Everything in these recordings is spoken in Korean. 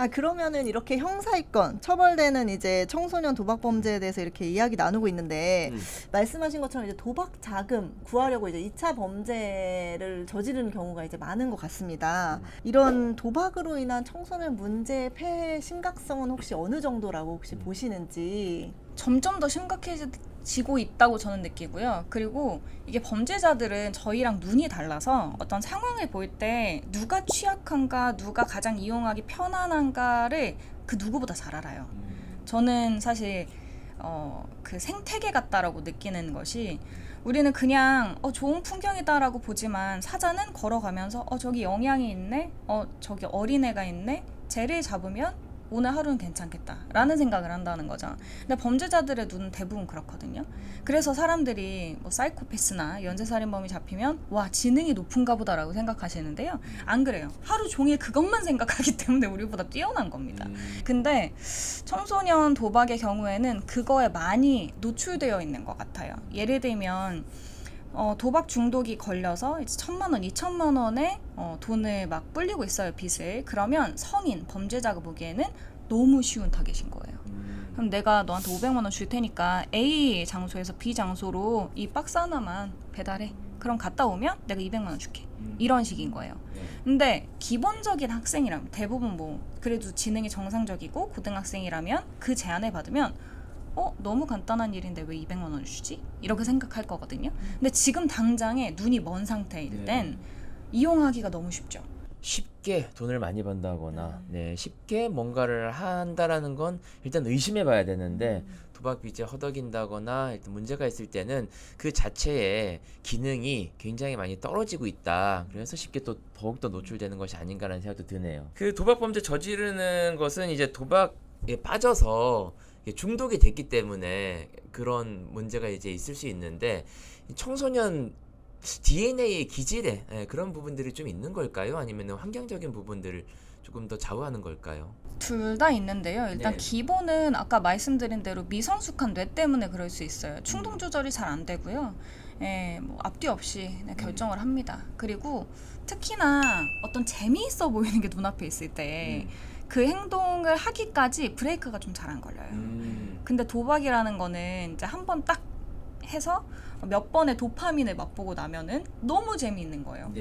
아, 그러면은 이렇게 형사입건 처벌되는 이제 청소년 도박 범죄에 대해서 이렇게 이야기 나누고 있는데 말씀하신 것처럼 이제 도박 자금 구하려고 이제 2차 범죄를 저지르는 경우가 이제 많은 것 같습니다. 이런 도박으로 인한 청소년 문제의 폐해 심각성은 혹시 어느 정도라고 혹시 보시는지? 점점 더 심각해지고 있다고 저는 느끼고요. 그리고 이게 범죄자들은 저희랑 눈이 달라서 어떤 상황을 볼 때 누가 취약한가, 누가 가장 이용하기 편안한가를 그 누구보다 잘 알아요. 저는 사실 그 생태계 같다라고 느끼는 것이, 우리는 그냥 좋은 풍경이다라고 보지만 사자는 걸어가면서 저기 영양이 있네, 저기 어린애가 있네, 쟤를 잡으면 오늘 하루는 괜찮겠다 라는 생각을 한다는 거죠. 근데 범죄자들의 눈은 대부분 그렇거든요. 그래서 사람들이 뭐 사이코패스나 연쇄살인범이 잡히면 와, 지능이 높은가 보다라고 생각하시는데요. 안 그래요. 하루 종일 그것만 생각하기 때문에 우리보다 뛰어난 겁니다. 근데 청소년 도박의 경우에는 그거에 많이 노출되어 있는 것 같아요. 예를 들면 도박 중독이 걸려서 이제 1,000만 원, 2,000만 원의 돈을 막 불리고 있어요, 빚을. 그러면 성인, 범죄자가 보기에는 너무 쉬운 타겟인 거예요. 그럼 내가 너한테 500만 원 줄 테니까 A 장소에서 B 장소로 이 박스 하나만 배달해. 그럼 갔다 오면 내가 200만 원 줄게. 이런 식인 거예요. 근데 기본적인 학생이라면, 대부분 뭐 그래도 지능이 정상적이고 고등학생이라면 그 제안을 받으면 너무 간단한 일인데 왜 200만 원을 주지? 이렇게 생각할 거거든요. 근데 지금 당장에 눈이 먼 상태일 땐 이용하기가 너무 쉽죠. 쉽게 돈을 많이 번다거나 쉽게 뭔가를 한다라는 건 일단 의심해 봐야 되는데, 도박 빚에 허덕인다거나 일단 문제가 있을 때는 그 자체의 기능이 굉장히 많이 떨어지고 있다. 그래서 쉽게 또 더욱더 노출되는 것이 아닌가라는 생각도 드네요. 그 도박 범죄 저지르는 것은 이제 도박에 빠져서 중독이 됐기 때문에 그런 문제가 이제 있을 수 있는데, 청소년 DNA의 기질에 그런 부분들이 좀 있는 걸까요? 아니면 환경적인 부분들을 조금 더 좌우하는 걸까요? 둘 다 있는데요. 일단 네. 기본은 아까 말씀드린 대로 미성숙한 뇌 때문에 그럴 수 있어요. 충동 조절이 잘 안 되고요. 뭐 앞뒤 없이 그냥 결정을 합니다. 그리고 특히나 어떤 재미있어 보이는 게 눈앞에 있을 때 그 행동을 하기까지 브레이크가 좀 잘 안 걸려요. 근데 도박이라는 거는 이제 한 번 딱 해서 몇 번의 도파민을 맛보고 나면은 너무 재미있는 거예요.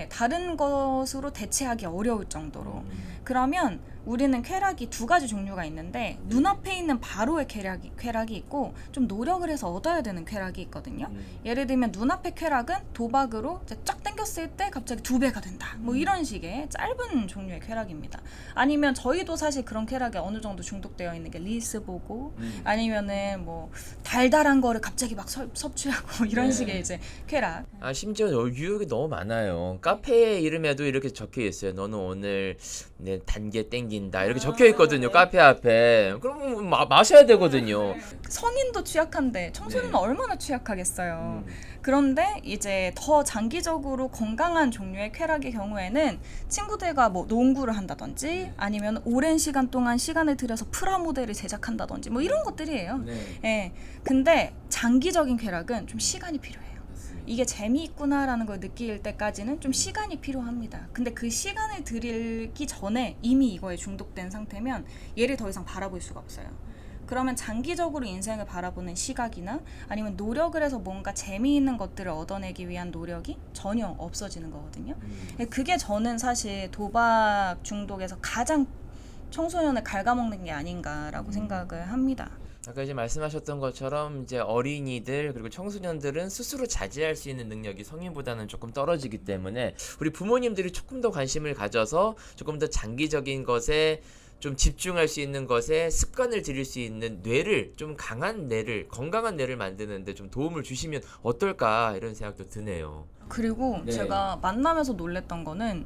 다른 것으로 대체하기 어려울 정도로. 그러면 우리는 쾌락이 두 가지 종류가 있는데, 눈앞에 있는 바로의 쾌락이 있고 좀 노력을 해서 얻어야 되는 쾌락이 있거든요. 예를 들면 눈앞의 쾌락은 도박으로 이제 쫙 당겼을 때 갑자기 2배가 된다, 뭐 이런 식의 짧은 종류의 쾌락입니다. 아니면 저희도 사실 그런 쾌락에 어느 정도 중독되어 있는 게 릴스 보고, 아니면은 뭐 달달한 거를 갑자기 막 섭취하고 이런 식의 이제 쾌락. 심지어 유혹이 너무 많아요. 카페 이름에도 이렇게 적혀 있어요. 너는 오늘 단계 땡긴다 이렇게 적혀 있거든요. 카페 앞에. 그럼 마셔야 되거든요. 성인도 취약한데 청소년은 얼마나 취약하겠어요. 그런데 이제 더 장기적으로 건강한 종류의 쾌락의 경우에는 친구들과 뭐 농구를 한다든지, 아니면 오랜 시간 동안 시간을 들여서 프라모델을 제작한다든지 뭐 이런 것들이에요. 근데 장기적인 쾌락은 좀 시간이 필요해요. 이게 재미있구나라는 걸 느낄 때까지는 좀 시간이 필요합니다. 근데 그 시간을 들이기 전에 이미 이거에 중독된 상태면 얘를 더 이상 바라볼 수가 없어요. 그러면 장기적으로 인생을 바라보는 시각이나 아니면 노력을 해서 뭔가 재미있는 것들을 얻어내기 위한 노력이 전혀 없어지는 거거든요. 그게 저는 사실 도박 중독에서 가장 청소년을 갉아먹는 게 아닌가라고 생각을 합니다. 아까 이제 말씀하셨던 것처럼 이제 어린이들 그리고 청소년들은 스스로 자제할 수 있는 능력이 성인보다는 조금 떨어지기 때문에 우리 부모님들이 조금 더 관심을 가져서 조금 더 장기적인 것에 좀 집중할 수 있는 것에 습관을 들일 수 있는 뇌를, 좀 강한 뇌를, 건강한 뇌를 만드는데 좀 도움을 주시면 어떨까 이런 생각도 드네요. 그리고 제가 만나면서 놀랬던 거는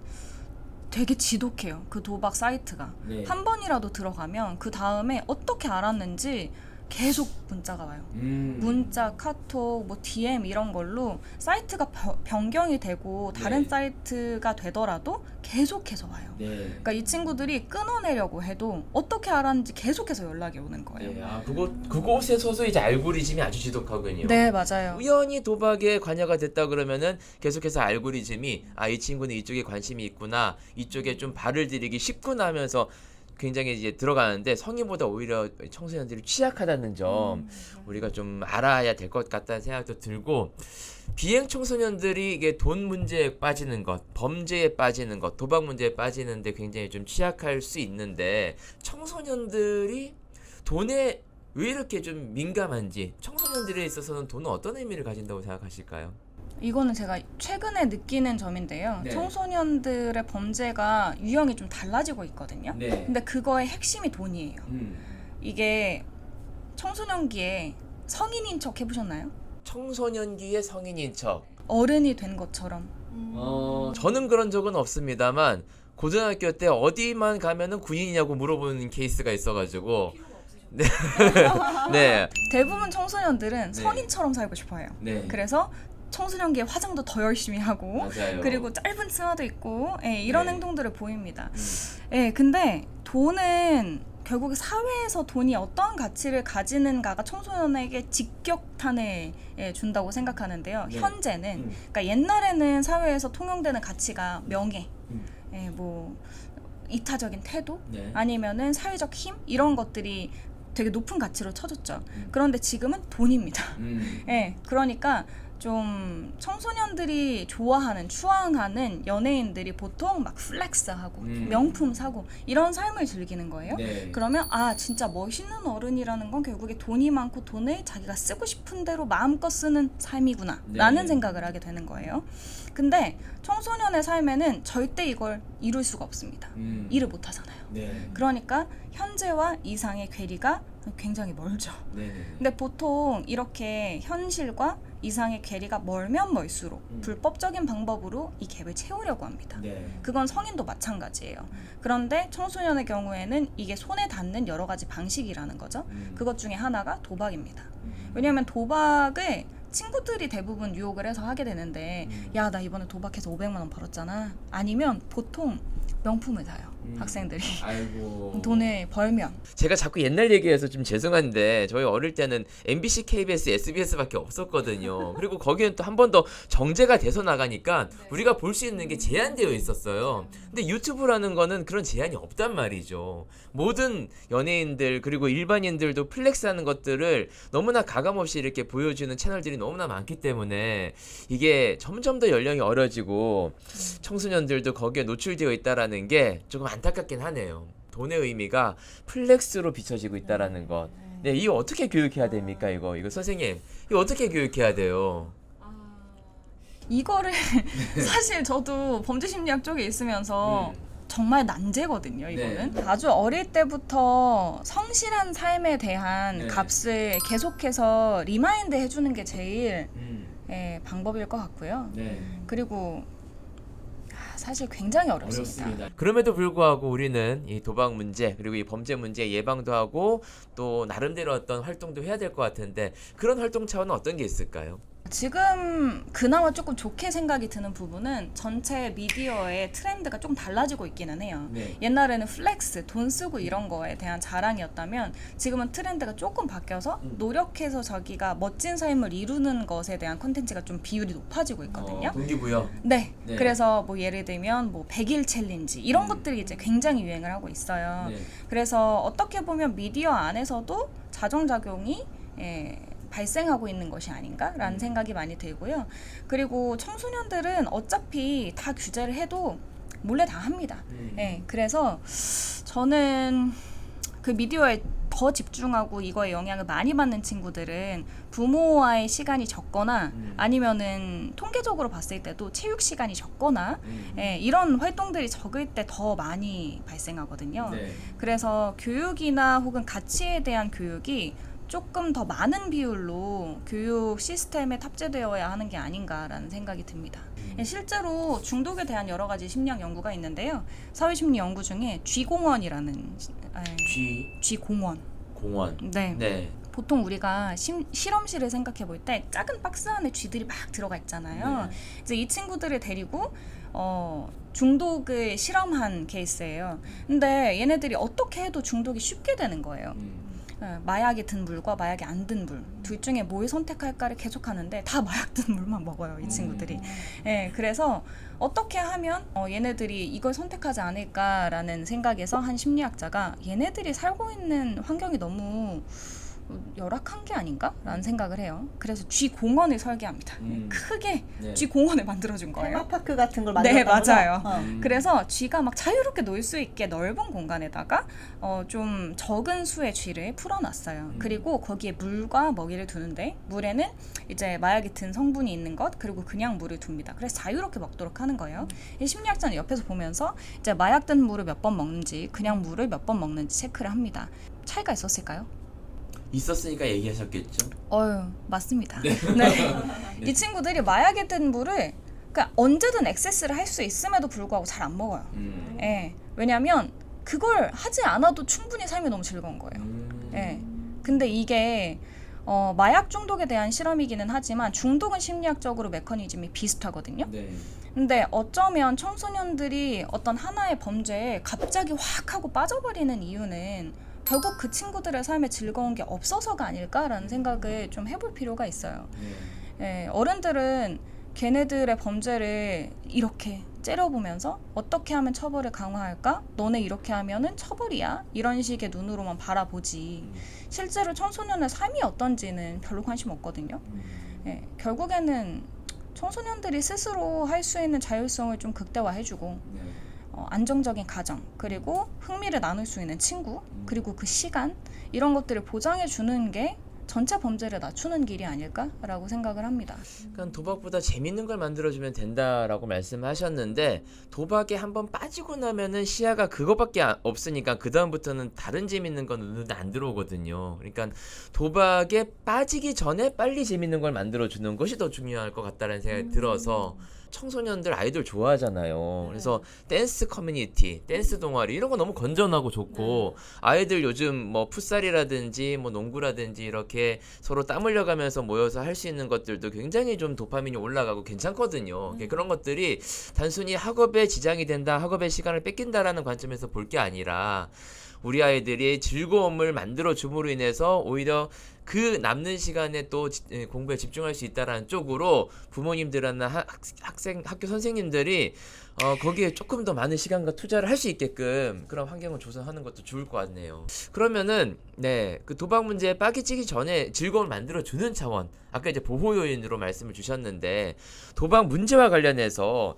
되게 지독해요. 그 도박 사이트가. 한 번이라도 들어가면 그 다음에 어떻게 알았는지 계속 문자가 와요. 문자, 카톡, 뭐 DM 이런 걸로 사이트가 변경이 되고 다른 사이트가 되더라도 계속해서 와요. 그러니까 이 친구들이 끊어내려고 해도 어떻게 알았는지 계속해서 연락이 오는 거예요. 그곳에서도 이제 알고리즘이 아주 지독하군요. 네, 맞아요. 우연히 도박에 관여가 됐다 그러면은 계속해서 알고리즘이 이 친구는 이쪽에 관심이 있구나, 이쪽에 좀 발을 들이기 쉽구나 하면서 굉장히 이제 들어가는데 성인보다 오히려 청소년들이 취약하다는 점 우리가 좀 알아야 될 것 같다는 생각도 들고 비행 청소년들이 이게 돈 문제에 빠지는 것, 범죄에 빠지는 것, 도박 문제에 빠지는데 굉장히 좀 취약할 수 있는데 청소년들이 돈에 왜 이렇게 좀 민감한지 청소년들에 있어서는 돈은 어떤 의미를 가진다고 생각하실까요? 이거는 제가 최근에 느끼는 점인데요. 네. 청소년들의 범죄가 유형이 좀 달라지고 있거든요. 네. 근데 그거의 핵심이 돈이에요. 이게 청소년기에 성인인 척 해보셨나요? 청소년기의 성인인 척. 어른이 된 것처럼. 저는 그런 적은 없습니다만 고등학교 때 어디만 가면은 군인이냐고 물어보는 케이스가 있어가지고 네. 네. 대부분 청소년들은 네. 성인처럼 살고 싶어요. 네. 그래서 청소년기에 화장도 더 열심히 하고 맞아요. 그리고 짧은 치마도 입고 이런 네. 행동들을 보입니다. 근데 돈은 결국 사회에서 돈이 어떠한 가치를 가지는가가 청소년에게 직격탄을 준다고 생각하는데요. 네. 현재는 그러니까 옛날에는 사회에서 통용되는 가치가 명예, 뭐 이타적인 태도, 네. 아니면은 사회적 힘 이런 것들이 되게 높은 가치로 쳐졌죠. 그런데 지금은 돈입니다. 그러니까 좀 청소년들이 좋아하는 추앙하는 연예인들이 보통 막 플렉스하고 명품 사고 이런 삶을 즐기는 거예요. 네. 그러면 아 진짜 멋있는 어른이라는 건 결국에 돈이 많고 돈을 자기가 쓰고 싶은 대로 마음껏 쓰는 삶이구나 네. 라는 생각을 하게 되는 거예요. 근데 청소년의 삶에는 절대 이걸 이룰 수가 없습니다. 일을 못 하잖아요. 네. 그러니까 현재와 이상의 괴리가 굉장히 멀죠. 네. 근데 보통 이렇게 현실과 이상의 괴리가 멀면 멀수록 불법적인 방법으로 이 갭을 채우려고 합니다. 네. 그건 성인도 마찬가지예요. 그런데 청소년의 경우에는 이게 손에 닿는 여러 가지 방식이라는 거죠. 그것 중에 하나가 도박입니다. 왜냐하면 도박을 친구들이 대부분 유혹을 해서 하게 되는데 야, 나 이번에 도박해서 500만 원 벌었잖아. 아니면 보통 명품을 사요. 학생들이. 아이고. 돈을 벌면. 제가 자꾸 옛날 얘기해서 좀 죄송한데 저희 어릴 때는 MBC, KBS, SBS밖에 없었거든요. 그리고 거기는 또 한 번 더 정제가 돼서 나가니까 우리가 볼 수 있는 게 제한되어 있었어요. 근데 유튜브라는 거는 그런 제한이 없단 말이죠. 모든 연예인들 그리고 일반인들도 플렉스하는 것들을 너무나 가감없이 이렇게 보여주는 채널들이 너무나 많기 때문에 이게 점점 더 연령이 어려지고 청소년들도 거기에 노출되어 있다라는 게 조금 안타깝긴 하네요. 돈의 의미가 플렉스로 비춰지고 있다라는 것. 네, 이거 어떻게 교육해야 됩니까? 이거 선생님, 이거 어떻게 교육해야 돼요? 이거를 사실 저도 범죄심리학 쪽에 있으면서 정말 난제거든요. 이거는 아주 어릴 때부터 성실한 삶에 대한 값을 계속해서 리마인드 해주는 게 제일 방법일 것 같고요. 그리고 사실 굉장히 어렵습니다. 그럼에도 불구하고 우리는 이 도박 문제 그리고 이 범죄 문제 예방도 하고 또 나름대로 어떤 활동도 해야 될 것 같은데 그런 활동 차원은 어떤 게 있을까요? 지금 그나마 조금 좋게 생각이 드는 부분은 전체 미디어의 트렌드가 좀 달라지고 있기는 해요. 옛날에는 플렉스, 돈 쓰고 이런 거에 대한 자랑이었다면 지금은 트렌드가 조금 바뀌어서 노력해서 자기가 멋진 삶을 이루는 것에 대한 콘텐츠가 좀 비율이 높아지고 있거든요. 동기부여. 네. 그래서 뭐 예를 들면 뭐 100일 챌린지 이런 것들이 이제 굉장히 유행을 하고 있어요. 그래서 어떻게 보면 미디어 안에서도 자정작용이 발생하고 있는 것이 아닌가라는 생각이 많이 들고요. 그리고 청소년들은 어차피 다 규제를 해도 몰래 다 합니다. 그래서 저는 그 미디어에 더 집중하고 이거에 영향을 많이 받는 친구들은 부모와의 시간이 적거나 아니면은 통계적으로 봤을 때도 체육 시간이 적거나 이런 활동들이 적을 때 더 많이 발생하거든요. 그래서 교육이나 혹은 가치에 대한 교육이 조금 더 많은 비율로 교육 시스템에 탑재되어야 하는 게 아닌가라는 생각이 듭니다. 실제로 중독에 대한 여러 가지 심리학 연구가 있는데요. 사회심리 연구 중에 쥐공원이라는 쥐공원. 공원. 네. 보통 우리가 실험실을 생각해 볼 때 작은 박스 안에 쥐들이 막 들어가 있잖아요. 이제 이 친구들을 데리고 중독을 실험한 케이스예요. 근데 얘네들이 어떻게 해도 중독이 쉽게 되는 거예요. 마약이 든 물과 마약이 안 든 물 둘 중에 뭘 선택할까를 계속 하는데 다 마약 든 물만 먹어요, 이 친구들이. 그래서 어떻게 하면 얘네들이 이걸 선택하지 않을까라는 생각에서 한 심리학자가 얘네들이 살고 있는 환경이 너무 열악한 게 아닌가? 라는 생각을 해요. 그래서 쥐 공원을 설계합니다. 크게 네. 쥐 공원을 만들어준 거예요. 테마파크 같은 걸 네, 만들었다고요? 맞아요. 그래서 쥐가 막 자유롭게 놀 수 있게 넓은 공간에다가 좀 적은 수의 쥐를 풀어놨어요. 그리고 거기에 물과 먹이를 두는데 물에는 이제 마약이 든 성분이 있는 것 그리고 그냥 물을 둡니다. 그래서 자유롭게 먹도록 하는 거예요. 이 심리학자는 옆에서 보면서 이제 마약 든 물을 몇 번 먹는지 그냥 물을 몇 번 먹는지 체크를 합니다. 차이가 있었을까요? 있었으니까 얘기하셨겠죠. 맞습니다. 네. 이 친구들이 마약에 든 물을 그러니까 언제든 액세스를 할 수 있음에도 불구하고 잘 안 먹어요. 왜냐하면 그걸 하지 않아도 충분히 삶이 너무 즐거운 거예요. 근데 이게 마약 중독에 대한 실험이기는 하지만 중독은 심리학적으로 메커니즘이 비슷하거든요. 네. 근데 어쩌면 청소년들이 어떤 하나의 범죄에 갑자기 확 하고 빠져버리는 이유는 결국 그 친구들의 삶에 즐거운 게 없어서가 아닐까라는 생각을 좀 해볼 필요가 있어요. 어른들은 걔네들의 범죄를 이렇게 째려보면서 어떻게 하면 처벌을 강화할까? 너네 이렇게 하면은 처벌이야? 이런 식의 눈으로만 바라보지. 실제로 청소년의 삶이 어떤지는 별로 관심 없거든요. 결국에는 청소년들이 스스로 할 수 있는 자율성을 좀 극대화해주고 안정적인 가정 그리고 흥미를 나눌 수 있는 친구 그리고 그 시간 이런 것들을 보장해 주는 게 전체 범죄를 낮추는 길이 아닐까라고 생각을 합니다. 그러니까 도박보다 재밌는 걸 만들어주면 된다라고 말씀하셨는데 도박에 한번 빠지고 나면은 시야가 그거밖에 없으니까 그 다음부터는 다른 재밌는 건 눈에 안 들어오거든요. 그러니까 도박에 빠지기 전에 빨리 재밌는 걸 만들어주는 것이 더 중요할 것 같다는 생각이 들어서 청소년들 아이돌 좋아하잖아요. 그래서 댄스 커뮤니티, 댄스 동아리 이런 거 너무 건전하고 좋고 아이들 요즘 뭐 풋살이라든지 뭐 농구라든지 이렇게 서로 땀 흘려가면서 모여서 할 수 있는 것들도 굉장히 좀 도파민이 올라가고 괜찮거든요. 그런 것들이 단순히 학업에 지장이 된다, 학업의 시간을 뺏긴다라는 관점에서 볼 게 아니라 우리 아이들이 즐거움을 만들어 줌으로 인해서 오히려 그 남는 시간에 또 공부에 집중할 수 있다라는 쪽으로 부모님들이나 학교 선생님들이 거기에 조금 더 많은 시간과 투자를 할 수 있게끔 그런 환경을 조성하는 것도 좋을 것 같네요. 그러면은 그 도박 문제에 빠지기 전에 즐거움을 만들어 주는 차원, 아까 이제 보호 요인으로 말씀을 주셨는데 도박 문제와 관련해서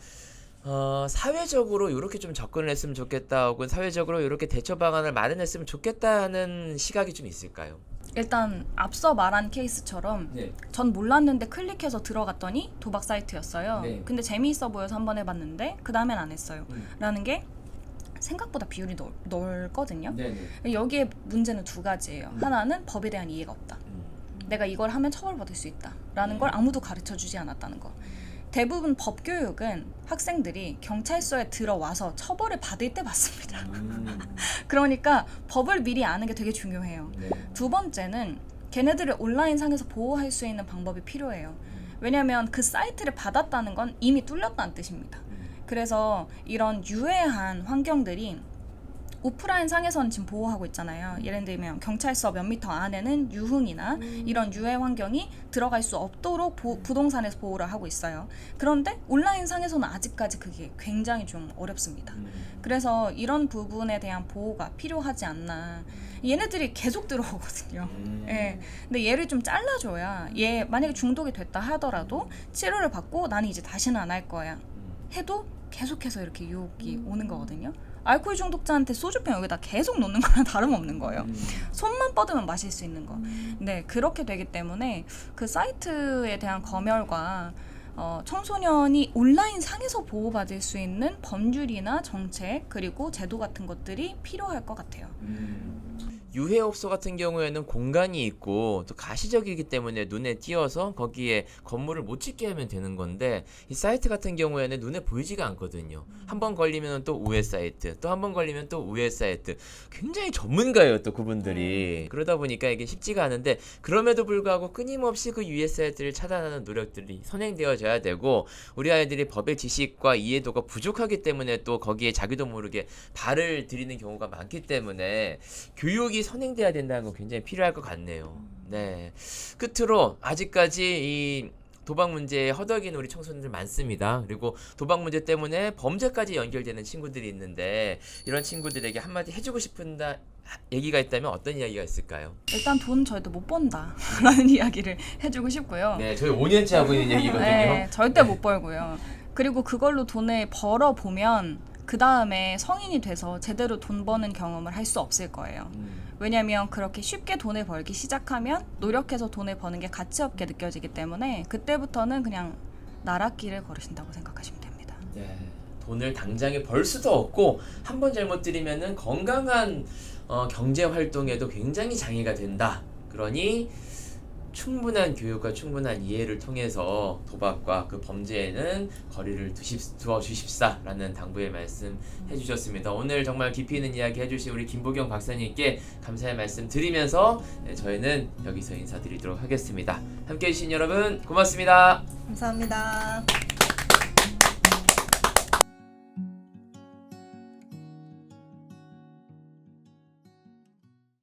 사회적으로 이렇게 좀 접근을 했으면 좋겠다 혹은 사회적으로 이렇게 대처 방안을 마련했으면 좋겠다 하는 시각이 좀 있을까요? 일단 앞서 말한 케이스처럼 전 몰랐는데 클릭해서 들어갔더니 도박 사이트였어요. 근데 재미있어 보여서 한번 해봤는데 그 다음엔 안 했어요. 라는 게 생각보다 비율이 넓거든요. 여기에 문제는 두 가지예요. 하나는 법에 대한 이해가 없다. 내가 이걸 하면 처벌받을 수 있다 라는 걸 아무도 가르쳐주지 않았다는 거. 대부분 법 교육은 학생들이 경찰서에 들어와서 처벌을 받을 때 받습니다. 그러니까 법을 미리 아는 게 되게 중요해요. 두 번째는 걔네들을 온라인상에서 보호할 수 있는 방법이 필요해요. 왜냐하면 그 사이트를 받았다는 건 이미 뚫렸다는 뜻입니다. 그래서 이런 유해한 환경들이 오프라인 상에서는 지금 보호하고 있잖아요. 예를 들면 경찰서 몇 미터 안에는 유흥이나 이런 유해 환경이 들어갈 수 없도록 부동산에서 보호를 하고 있어요. 그런데 온라인 상에서는 아직까지 그게 굉장히 좀 어렵습니다. 그래서 이런 부분에 대한 보호가 필요하지 않나. 얘네들이 계속 들어오거든요. 근데 얘를 좀 잘라줘야 얘 만약에 중독이 됐다 하더라도 치료를 받고 나는 이제 다시는 안 할 거야 해도 계속해서 이렇게 유혹이 오는 거거든요. 알코올 중독자한테 소주병 여기다 계속 놓는 거랑 다름없는 거예요. 손만 뻗으면 마실 수 있는 거. 네, 그렇게 되기 때문에 그 사이트에 대한 검열과 청소년이 온라인 상에서 보호받을 수 있는 법률이나 정책 그리고 제도 같은 것들이 필요할 것 같아요. 유해업소 같은 경우에는 공간이 있고 또 가시적이기 때문에 눈에 띄어서 거기에 건물을 못 짓게 하면 되는 건데 이 사이트 같은 경우에는 눈에 보이지가 않거든요. 한 번 걸리면 또 우회 사이트, 또 한 번 걸리면 또 우회 사이트. 굉장히 전문가예요, 또 그분들이. 그러다 보니까 이게 쉽지가 않은데 그럼에도 불구하고 끊임없이 그 유해 사이트를 차단하는 노력들이 선행되어져야 되고 우리 아이들이 법의 지식과 이해도가 부족하기 때문에 또 거기에 자기도 모르게 발을 들이는 경우가 많기 때문에 교육이 도박이 선행돼야 된다는 거 굉장히 필요할 것 같네요. 네. 끝으로 아직까지 이 도박 문제에 허덕이는 우리 청소년들 많습니다. 그리고 도박 문제 때문에 범죄까지 연결되는 친구들이 있는데 이런 친구들에게 한마디 해주고 싶은 얘기가 있다면 어떤 이야기가 있을까요? 일단 돈 저희도 못 번다라는 이야기를 해주고 싶고요. 네, 저희 5년째 하고 있는 얘기거든요. 네, 절대 못 벌고요. 그리고 그걸로 돈을 벌어 보면 그 다음에 성인이 돼서 제대로 돈 버는 경험을 할 수 없을 거예요. 왜냐면 그렇게 쉽게 돈을 벌기 시작하면 노력해서 돈을 버는 게 가치 없게 느껴지기 때문에 그때부터는 그냥 나랏길을 걸으신다고 생각하시면 됩니다. 네, 돈을 당장에 벌 수도 없고 한 번 잘못 들이면은 건강한 경제 활동에도 굉장히 장애가 된다. 그러니 충분한 교육과 충분한 이해를 통해서 도박과 그 범죄에는 거리를 두어 주십사라는 당부의 말씀 해주셨습니다. 오늘 정말 깊이 있는 이야기 해주신 우리 김보경 박사님께 감사의 말씀 드리면서 저희는 여기서 인사드리도록 하겠습니다. 함께해 주신 여러분 고맙습니다. 감사합니다.